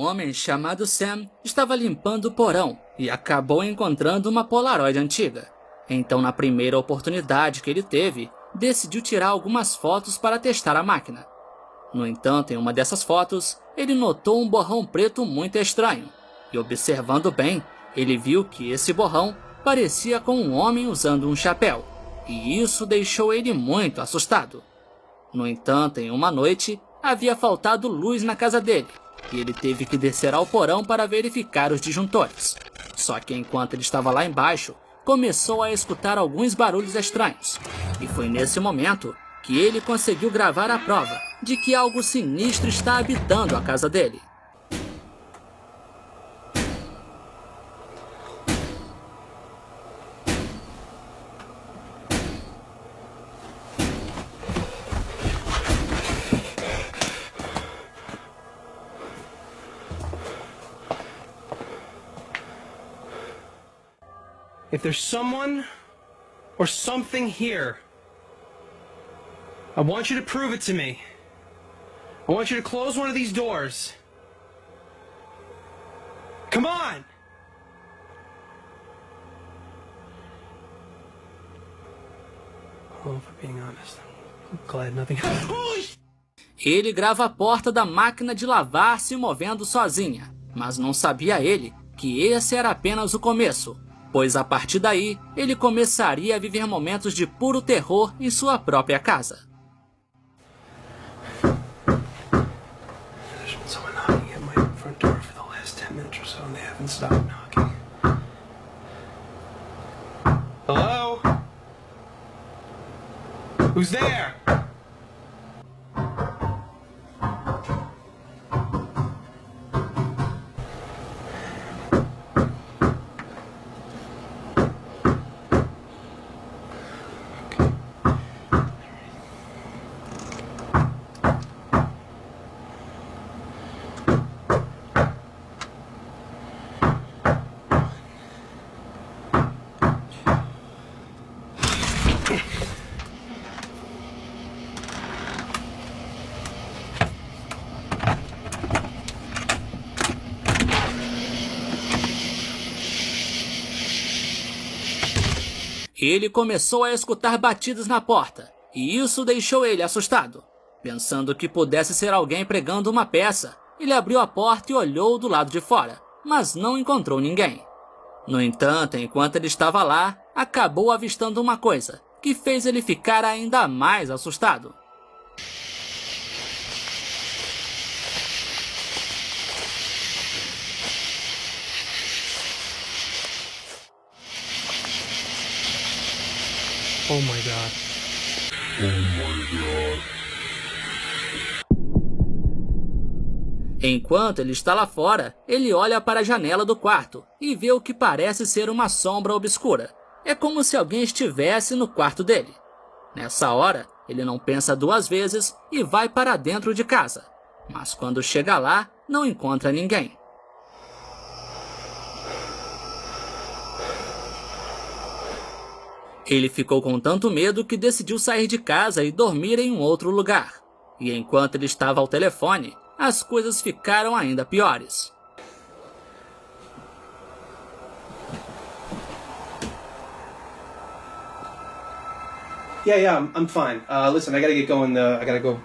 homem chamado Sam estava limpando o porão e acabou encontrando uma Polaroid antiga. Então, na primeira oportunidade que ele teve, decidiu tirar algumas fotos para testar a máquina. No entanto, em uma dessas fotos, ele notou um borrão preto muito estranho. E observando bem, ele viu que esse borrão parecia com um homem usando um chapéu. E isso deixou ele muito assustado. No entanto, em uma noite, havia faltado luz na casa dele. E ele teve que descer ao porão para verificar os disjuntores. Só que enquanto ele estava lá embaixo, começou a escutar alguns barulhos estranhos. E foi nesse momento que ele conseguiu gravar a prova de que algo sinistro está habitando a casa dele. If there's someone or something here, I want you to prove it to me. I want you to close one of these doors. Come on! Oh, for being honest, I'm glad nothing happened. Ele grava a porta da máquina de lavar se movendo sozinha, mas não sabia ele que esse era apenas o começo, pois a partir daí ele começaria a viver momentos de puro terror em sua própria casa. There's been someone knocking at my front door for the last 10 minutes or so, and they haven't stopped knocking. Hello? Who's there? Ele começou a escutar batidas na porta, e isso deixou ele assustado. Pensando que pudesse ser alguém pregando uma peça, ele abriu a porta e olhou do lado de fora, mas não encontrou ninguém. No entanto, enquanto ele estava lá, acabou avistando uma coisa, que fez ele ficar ainda mais assustado. Oh my God. Enquanto ele está lá fora, ele olha para a janela do quarto e vê o que parece ser uma sombra obscura. É como se alguém estivesse no quarto dele. Nessa hora, ele não pensa duas vezes e vai para dentro de casa. Mas quando chega lá, não encontra ninguém. Ele ficou com tanto medo que decidiu sair de casa e dormir em um outro lugar. E enquanto ele estava ao telefone, as coisas ficaram ainda piores. Yeah, I'm fine. Listen, I gotta get going. I gotta go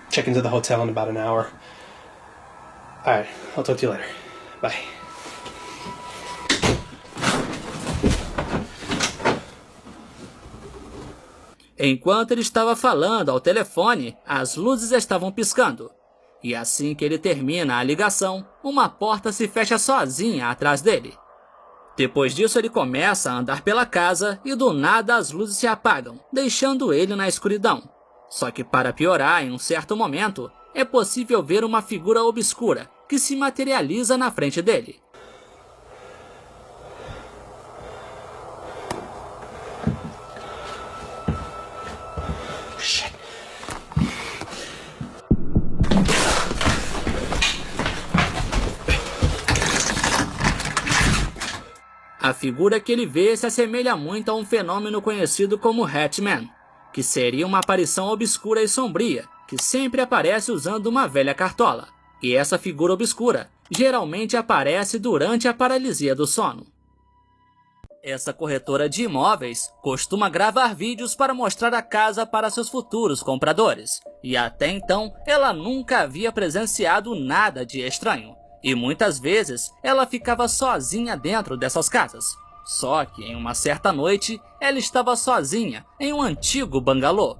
check into the hotel in about an hour. All right, I'll talk to you later. Bye. Enquanto ele estava falando ao telefone, as luzes estavam piscando. E assim que ele termina a ligação, uma porta se fecha sozinha atrás dele. Depois disso, ele começa a andar pela casa e do nada as luzes se apagam, deixando ele na escuridão. Só que para piorar, em um certo momento, é possível ver uma figura obscura que se materializa na frente dele. A figura que ele vê se assemelha muito a um fenômeno conhecido como Hatman, que seria uma aparição obscura e sombria, que sempre aparece usando uma velha cartola. E essa figura obscura geralmente aparece durante a paralisia do sono. Essa corretora de imóveis costuma gravar vídeos para mostrar a casa para seus futuros compradores, e até então ela nunca havia presenciado nada de estranho, e muitas vezes ela ficava sozinha dentro dessas casas. Só que em uma certa noite ela estava sozinha em um antigo bangalô,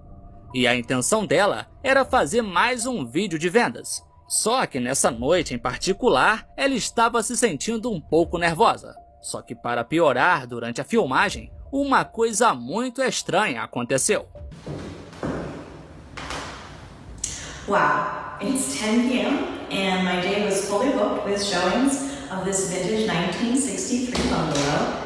e a intenção dela era fazer mais um vídeo de vendas. Só que nessa noite em particular ela estava se sentindo um pouco nervosa. Só que para piorar, durante a filmagem, uma coisa muito estranha aconteceu. Wow, it's 10 p.m. and my day was fully booked with showings of this vintage 1963 bungalow.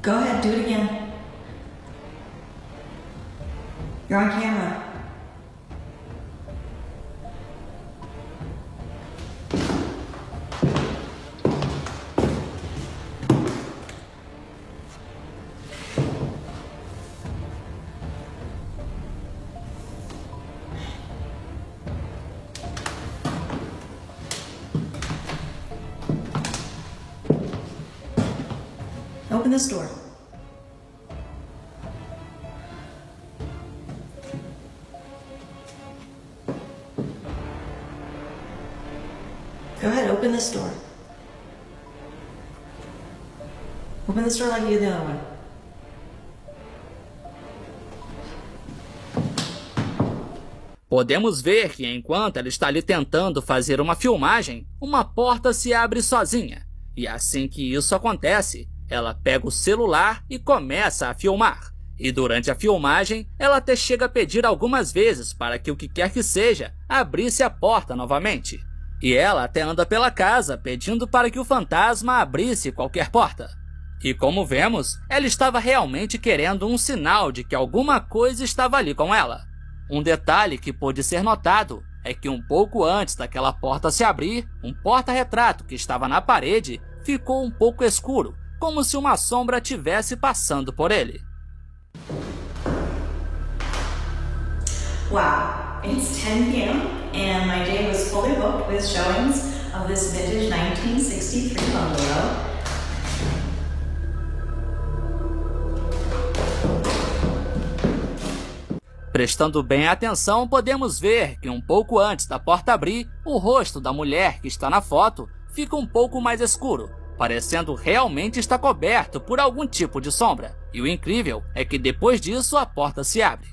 Go ahead, do it again. You're on camera. Open this door. Go ahead, open this door. Open this door like you did the other one. Podemos ver que enquanto ela está ali tentando fazer uma filmagem, uma porta se abre sozinha. E assim que isso acontece, ela pega o celular e começa a filmar. E durante a filmagem, ela até chega a pedir algumas vezes para que o que quer que seja abrisse a porta novamente. E ela até anda pela casa pedindo para que o fantasma abrisse qualquer porta. E como vemos, ela estava realmente querendo um sinal de que alguma coisa estava ali com ela. Um detalhe que pôde ser notado é que um pouco antes daquela porta se abrir, um porta-retrato que estava na parede ficou um pouco escuro, como se uma sombra tivesse passando por ele. Wow, it's 10 p.m. and my day was fully booked with showings of this vintage 1963 bungalow. Prestando bem atenção, podemos ver que um pouco antes da porta abrir, o rosto da mulher que está na foto fica um pouco mais escuro, parecendo realmente estar coberto por algum tipo de sombra. E o incrível é que depois disso a porta se abre.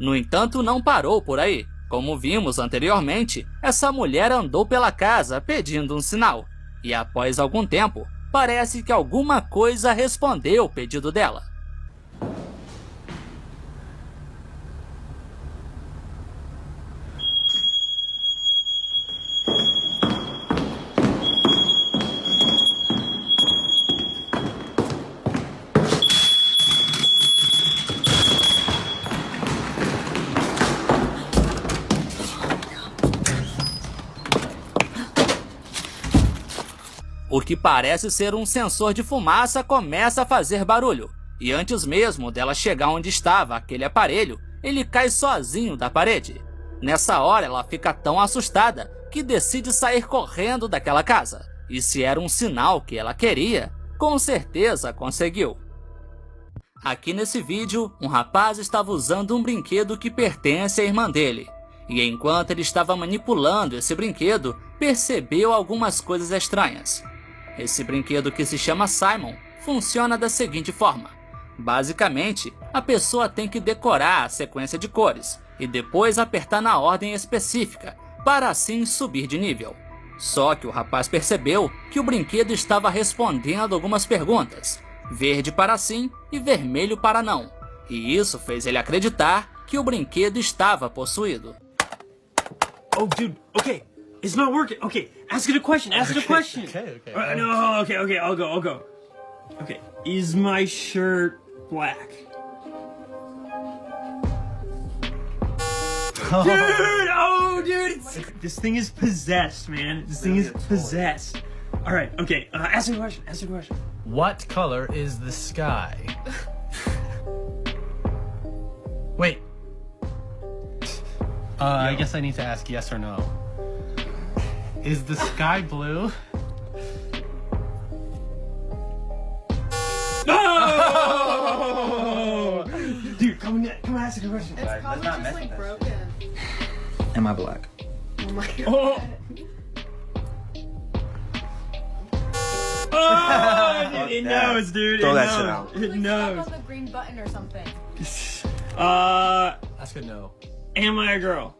No entanto, não parou por aí. Como vimos anteriormente, essa mulher andou pela casa pedindo um sinal. E após algum tempo, parece que alguma coisa respondeu o pedido dela. O que parece ser um sensor de fumaça começa a fazer barulho, e antes mesmo dela chegar onde estava aquele aparelho, ele cai sozinho da parede. Nessa hora ela fica tão assustada que decide sair correndo daquela casa, e se era um sinal que ela queria, com certeza conseguiu. Aqui nesse vídeo, um rapaz estava usando um brinquedo que pertence à irmã dele, e enquanto ele estava manipulando esse brinquedo, percebeu algumas coisas estranhas. Esse brinquedo, que se chama Simon, funciona da seguinte forma. Basicamente, a pessoa tem que decorar a sequência de cores e depois apertar na ordem específica, para assim subir de nível. Só que o rapaz percebeu que o brinquedo estava respondendo algumas perguntas, verde para sim e vermelho para não, e isso fez ele acreditar que o brinquedo estava possuído. Oh, dude, okay. It's not working. Okay, ask it a question. Ask it a question. Okay. No, okay. I'll go. Okay, is my shirt black? Dude! Oh, dude! This thing is possessed, man. This thing is possessed. Alright, okay, ask me a question, ask me a question. What color is the sky? Wait. I guess I need to ask yes or no. Is the sky blue? No! Dude, come ask me a question. It's probably just like broken. Am I black? Oh my god. Oh! Oh, dude, it knows, dude. Throw it that knows. shit out. It Like knows. stuck on the green button or something. That's good no. Am I a girl?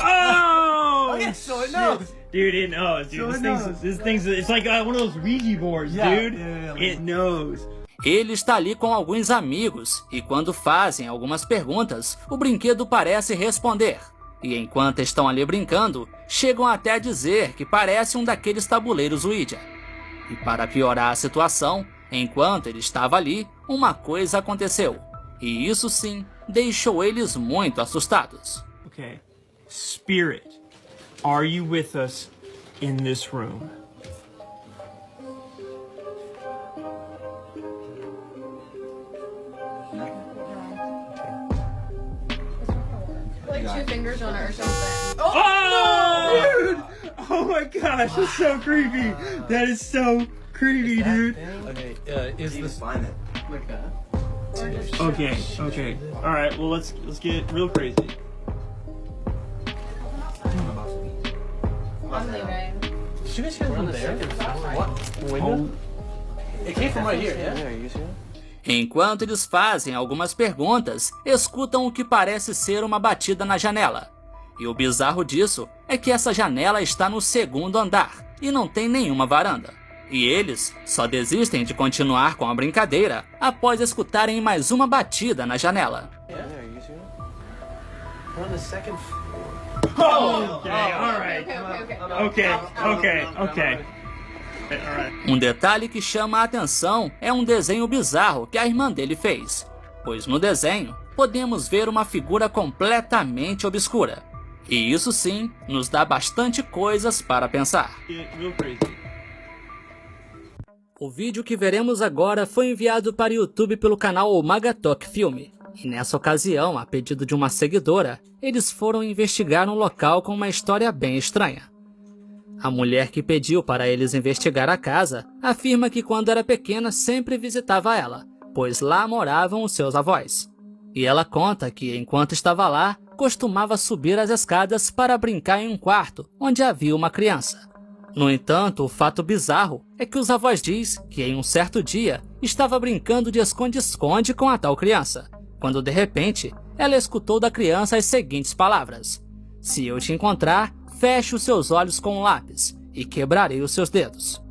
Oh! Okay, so it shit. knows. Dude, it knows, dude. So This thing's it's like one of those Ouija boards, Yeah, dude. yeah, It knows. Ele está ali com alguns amigos e quando fazem algumas perguntas, o brinquedo parece responder. E enquanto estão ali brincando, chegam até a dizer que parece um daqueles tabuleiros Ouija. E para piorar a situação, enquanto ele estava ali, uma coisa aconteceu. E isso sim, deixou eles muito assustados. Okay. Spirit, are you with us in this room? Like two fingers on it or something. Oh, dude! Oh my gosh, that's so creepy. That is so creepy, dude. Okay, is this Find it. Okay, okay. All right, well let's get real crazy. I'm leaving. Did you guys hear from there? What? Window? It came from right here, yeah? Enquanto eles fazem algumas perguntas, escutam o que parece ser uma batida na janela. E o bizarro disso é que essa janela está no segundo andar e não tem nenhuma varanda. E eles só desistem de continuar com a brincadeira após escutarem mais uma batida na janela. Okay, all right. Okay. Okay. All right. Um detalhe que chama a atenção é um desenho bizarro que a irmã dele fez, pois no desenho podemos ver uma figura completamente obscura. E isso sim nos dá bastante coisas para pensar. Get real crazy. O vídeo que veremos agora foi enviado para o YouTube pelo canal Magatok Filme. E nessa ocasião, a pedido de uma seguidora, eles foram investigar um local com uma história bem estranha. A mulher que pediu para eles investigar a casa afirma que quando era pequena sempre visitava ela, pois lá moravam os seus avós. E ela conta que enquanto estava lá, costumava subir as escadas para brincar em um quarto onde havia uma criança. No entanto, o fato bizarro é que os avós diz que em um certo dia estava brincando de esconde-esconde com a tal criança, quando de repente ela escutou da criança as seguintes palavras: "Se eu te encontrar, feche os seus olhos com um lápis e quebrarei os seus dedos."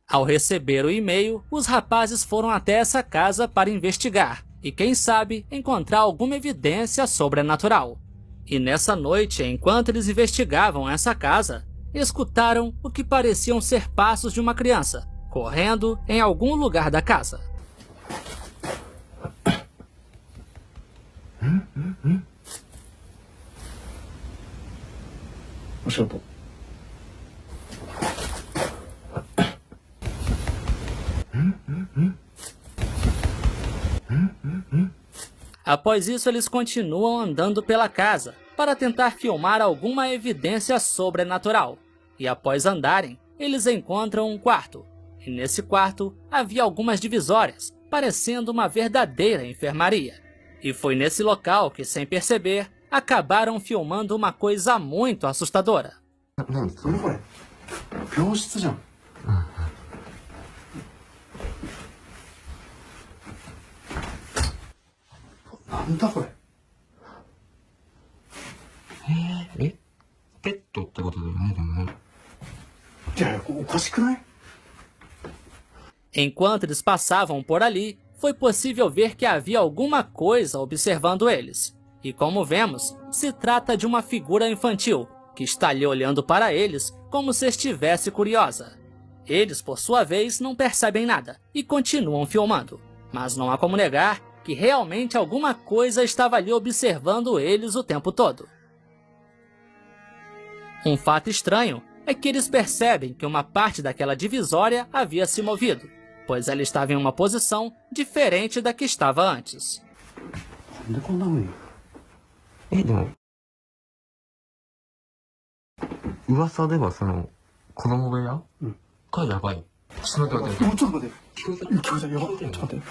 Ao receber o e-mail, os rapazes foram até essa casa para investigar e, quem sabe, encontrar alguma evidência sobrenatural. E nessa noite, enquanto eles investigavam essa casa, escutaram o que pareciam ser passos de uma criança, correndo em algum lugar da casa. Após isso, eles continuam andando pela casa para tentar filmar alguma evidência sobrenatural. E após andarem, eles encontram um quarto. E nesse quarto havia algumas divisórias, parecendo uma verdadeira enfermaria. E foi nesse local que, sem perceber, acabaram filmando uma coisa muito assustadora. Enquanto eles passavam por ali, foi possível ver que havia alguma coisa observando eles. E como vemos, se trata de uma figura infantil, que está ali olhando para eles como se estivesse curiosa. Eles, por sua vez, não percebem nada e continuam filmando, mas não há como negar que realmente alguma coisa estava ali observando eles o tempo todo. Um fato estranho é que eles percebem que uma parte daquela divisória havia se movido, pois ela estava em uma posição diferente da que estava antes. でも噂ではその子供部屋がやばい。ちょっと待って。ちょっと待って。聞こえた？聞こえたよ。ちょっと待って。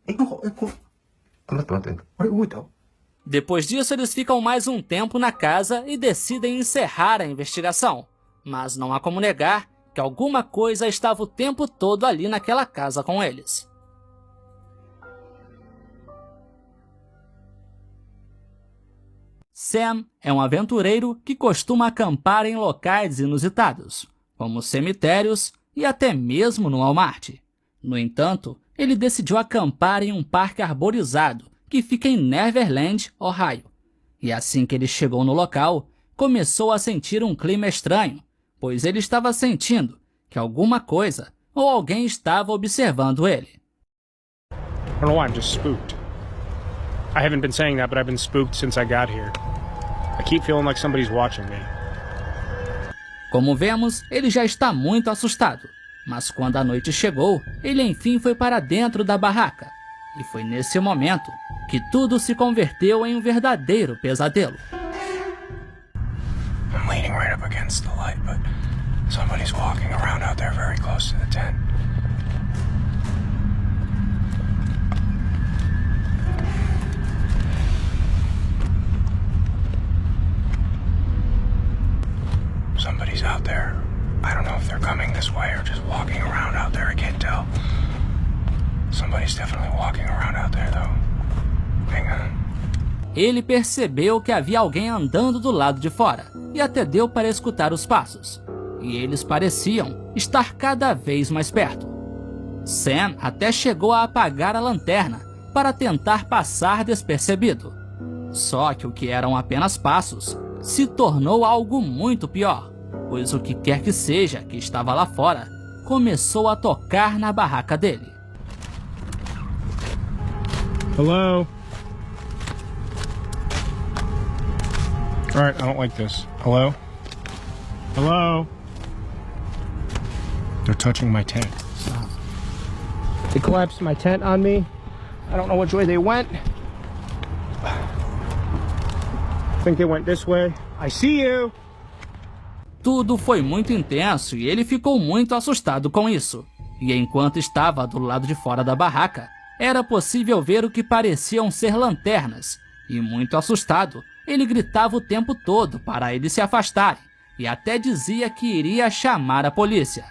なんかこう。待って。あれ動いた？ Depois disso, eles ficam mais um tempo na casa e decidem encerrar a investigação. Mas não há como negar que alguma coisa estava o tempo todo ali naquela casa com eles. Sam é um aventureiro que costuma acampar em locais inusitados, como cemitérios e até mesmo no Walmart. No entanto, ele decidiu acampar em um parque arborizado que fica em Neverland, Ohio. E assim que ele chegou no local, começou a sentir um clima estranho, pois ele estava sentindo que alguma coisa ou alguém estava observando ele. I don't know why, I'm just spooked. I haven't been saying that, but I've been spooked since I got here. I keep feeling like somebody's watching me. Como vemos, ele já está muito assustado, mas quando a noite chegou, ele enfim foi para dentro da barraca. E foi nesse momento que tudo se converteu em um verdadeiro pesadelo. I'm leaning right up against the light, but somebody's walking around out there very close to the tent. Somebody's out there. I don't know if they're coming this way or just walking around out there. I can't tell. Somebody's definitely walking around out there, though. Hang on. Ele percebeu que havia alguém andando do lado de fora e até deu para escutar os passos. E eles pareciam estar cada vez mais perto. Sam até chegou a apagar a lanterna para tentar passar despercebido. Só que o que eram apenas passos se tornou algo muito pior, pois o que quer que seja que estava lá fora começou a tocar na barraca dele. Hello? Alright, I don't like this. Hello? Hello? They're touching my tent. They collapsed my tent on me. I don't know which way they went. I think they went this way. I see you! Tudo foi muito intenso e ele ficou muito assustado com isso. E enquanto estava do lado de fora da barraca, era possível ver o que pareciam ser lanternas. E muito assustado, ele gritava o tempo todo para eles se afastarem e até dizia que iria chamar a polícia.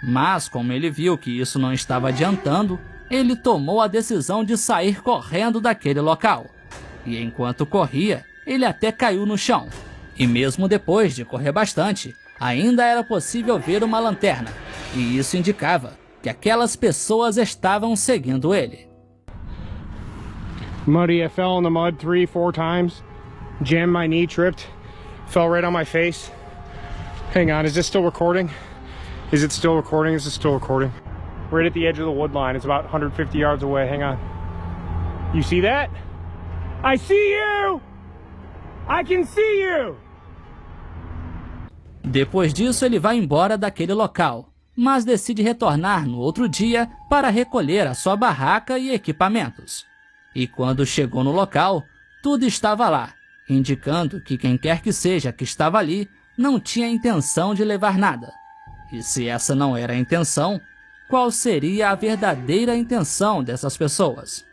Mas como ele viu que isso não estava adiantando, ele tomou a decisão de sair correndo daquele local. E enquanto corria, ele até caiu no chão. E mesmo depois de correr bastante, ainda era possível ver uma lanterna. E isso indicava que aquelas pessoas estavam seguindo ele. Muddy, I fell in the mud 3-4 times. Jammed my knee, tripped. Fell right on my face. Hang on, is this still recording? Is it still recording? Is it still recording? Right at the edge of the wood line. It's about 150 yards away. Hang on. You see that? I see you! I can see you! Depois disso, ele vai embora daquele local, mas decide retornar no outro dia para recolher a sua barraca e equipamentos. E quando chegou no local, tudo estava lá, indicando que quem quer que seja que estava ali não tinha intenção de levar nada. E se essa não era a intenção, qual seria a verdadeira intenção dessas pessoas?